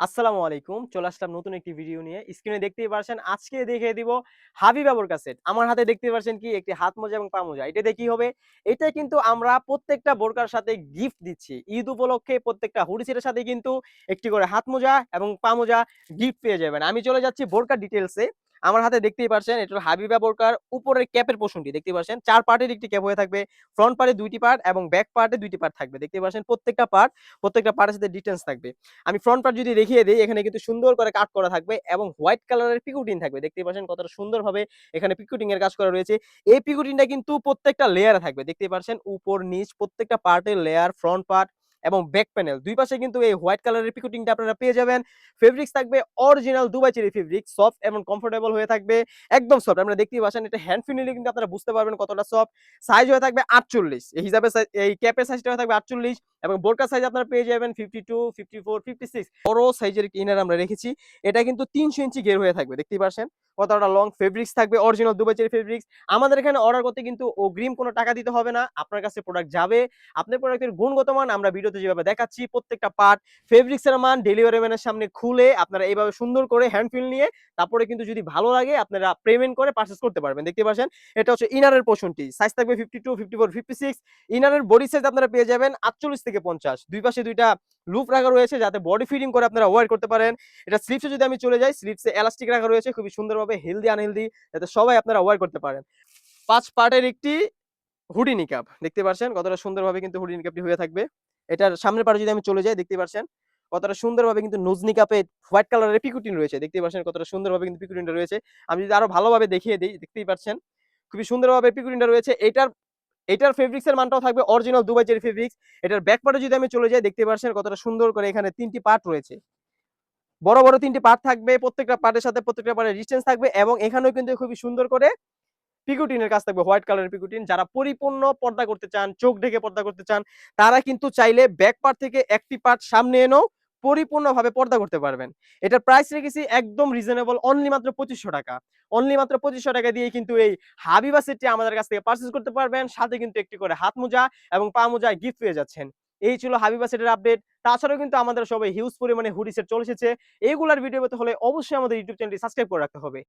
আসসালামু আলাইকুম। চলে আসলাম নতুন একটি ভিডিও নিয়ে। স্ক্রিনে দেখতেই পারছেন আজকে দেখিয়ে দিব হাবিবা বোরকা সেট। আমার হাতে দেখতে পারছেন কি একটি হাত মোজা এবং পা মোজা। এটা দিয়ে কি হবে? এটা কিন্তু আমরা প্রত্যেকটা বোরকার সাথে গিফট দিচ্ছি। ঈদ উপলক্ষে প্রত্যেকটা হুডি সেটের সাথে কিন্তু একটি করে হাত মোজা এবং পা মোজা গিফট পেয়ে যাবেন। আমি চলে যাচ্ছি বোরকার ডিটেইলসে। আমার হাতে দেখতেই পারছেন এটা হলো হাবিবা বোরকার উপরের ক্যাপের পোরশনটি দেখতেই পারছেন। ৪ পার্টের একটি ক্যাপ হয়ে থাকবে। ফ্রন্ট পার্টে ২ টি পার্ট এবং ব্যাক পার্টে ২ টি পার্ট থাকবে। দেখতেই পারছেন প্রত্যেকটা পার্টের সাথে ডিটেইলস থাকবে। আমি ফ্রন্ট পার্ট যদি দেখিয়ে দেই এখানে কিন্তু সুন্দর করে কাট করা থাকবে এবং হোয়াইট কালারের পিকুটিন থাকবে। দেখতেই পাচ্ছেন কতটা সুন্দরভাবে এখানে পিকুটিং এর কাজ করা রয়েছে। এই পিকুটিনটা কিন্তু প্রত্যেকটা লেয়ারে থাকবে। দেখতেই পাচ্ছেন উপর নিচ প্রত্যেকটা পার্টের লেয়ার, ফ্রন্ট পার্ট এবং ব্যাক প্যানেল ২ পাশে কিন্তু এই হোয়াইট কালারের পিকুটিংটা আপনারা পেয়ে যাবেন। ফেব্রিক্স থাকবে original Dubai cherry fabrics, soft এবং কমফোর্টেবল হয়ে থাকবে। একদম সফট। আপনারা দেখতেই পাচ্ছেন এটা হ্যান্ড ফিল নিলে কিন্তু আপনারা বুঝতে পারবেন কতটা সফট। সাইজ হয়ে থাকবে ৪৮। এই হিসাবে এই ক্যাপের সাইজটা হয়ে থাকবে ৪৮ এবং বোরকা সাইজ আপনারা পেয়ে যাবেন 52, 54, 56 বড় সাইজের ইনার আমরা রেখেছি। এটা কিন্তু ৩০০ ইঞ্চি ঘের হয়ে থাকবে। দেখতেই পাচ্ছেন কতটা লং। ফেব্রিক্স থাকবে অরিজিনাল দুবাই চেরি ফেব্রিক্স। আমাদের এখানে অর্ডার করতে কিন্তু অগ্রিম কোনো টাকা দিতে হবে না। আপনার কাছে প্রোডাক্ট যাবে। আপনার প্রোডাক্টের গুণগত মান আমরা ভিডিওতে যেভাবে দেখাচ্ছি প্রত্যেকটা পার্ট ফেব্রিক্স এর মান ডেলিভারি ম্যানের সামনে খুলে আপনারা এইভাবে সুন্দর করে হ্যান্ড ফিল নিয়ে তারপরে কিন্তু যদি ভালো লাগে আপনারা পেমেন্ট করে পারচেজ করতে পারবেন। দেখতে পাচ্ছেন এটা হচ্ছে ইনারের পোরশনটি। সাইজ থাকবে 52, 54, 56। ইনারের বডি সাইজ আপনারা পেয়ে যাবেন ৪৮ থেকে ৫০। দুই পাশে ২ টা লুপ রাখা রয়েছে যাতে বডি ফিটিং করে আপনারা ওয়্যার করতে পারেন। এটা স্লিপসে যদি আমি চলে যাই, স্লিপসে এলাস্টিক রাখা রয়েছে খুবই সুন্দরভাবে হেলথি আনহেলথি যাতে সবাই আপনারা ওয়্যার করতে পারেন। ৫ পার্টের একটি হুডি নিকাব। দেখতে পাচ্ছেন কতটা সুন্দরভাবে কিন্তু হুডি নিকাবটি হয়ে থাকবে। এটার সামনের পার্টে যদি আমি চলে যাই দেখতে পাচ্ছেন কতটা সুন্দরভাবে কিন্তু নোজ নিকাপে হোয়াইট কালারের পিকুটিন রয়েছে। দেখতেই পাচ্ছেন কতটা সুন্দরভাবে কিন্তু পিকুটিনটা রয়েছে। আমি যদি আরো ভালোভাবে দেখিয়ে দেই দেখতেই পাচ্ছেন খুবই সুন্দরভাবে পিকুটিনটা রয়েছে। এটার ফেব্রিক্স এর মানটাও থাকবে অরিজিনাল দুবাই চেরি ফেব্রিক্স। এটার ব্যাক পার্টে যদি আমি চলে যাই দেখতে পাচ্ছেন কতটা সুন্দর করে এখানে ৩ টি পার্ট রয়েছে। বড় ৩ টি পার্ট থাকবে। প্রত্যেকটা পার্টের সাথে প্রত্যেকটা পার্টের ডিসটেন্স থাকবে এবং এখানেও কিন্তু খুবই সুন্দর করে পিকুটিনের কাজ থাকবে হোয়াইট কালারের পিকুটিন। যারা পরিপূর্ণ পর্দা করতে চান, চোখ ঢেকে পর্দা করতে চান, তারা কিন্তু চাইলে ব্যাক পার্ট থেকে একটি পার্ট সামনে এনেও পরিপূর্ণভাবে পর্দা করতে পারবেন। এটার প্রাইস রেখেছি একদম রিজনেবল অনলি মাত্র ৳২৫০০। অনলি মাত্র ৳২৫০০ দিয়ে কিন্তু এই হাবিবা সেটটি আমাদের কাছ থেকে পারচেজ করতে পারবেন। সাথে কিন্তু একটি করে হাত মোজা এবং পা মোজা গিফট পেয়ে যাচ্ছেন। এই ছিল হাবিবা সেটের আপডেট। তাছাড়াও কিন্তু আমাদের সবাই হিউজ পরিমাণে হুডি সেট চলে এসেছে। এগুলার ভিডিও পেতে হলে অবশ্যই আমাদের ইউটিউব চ্যানেলটি সাবস্ক্রাইব করে রাখতে হবে।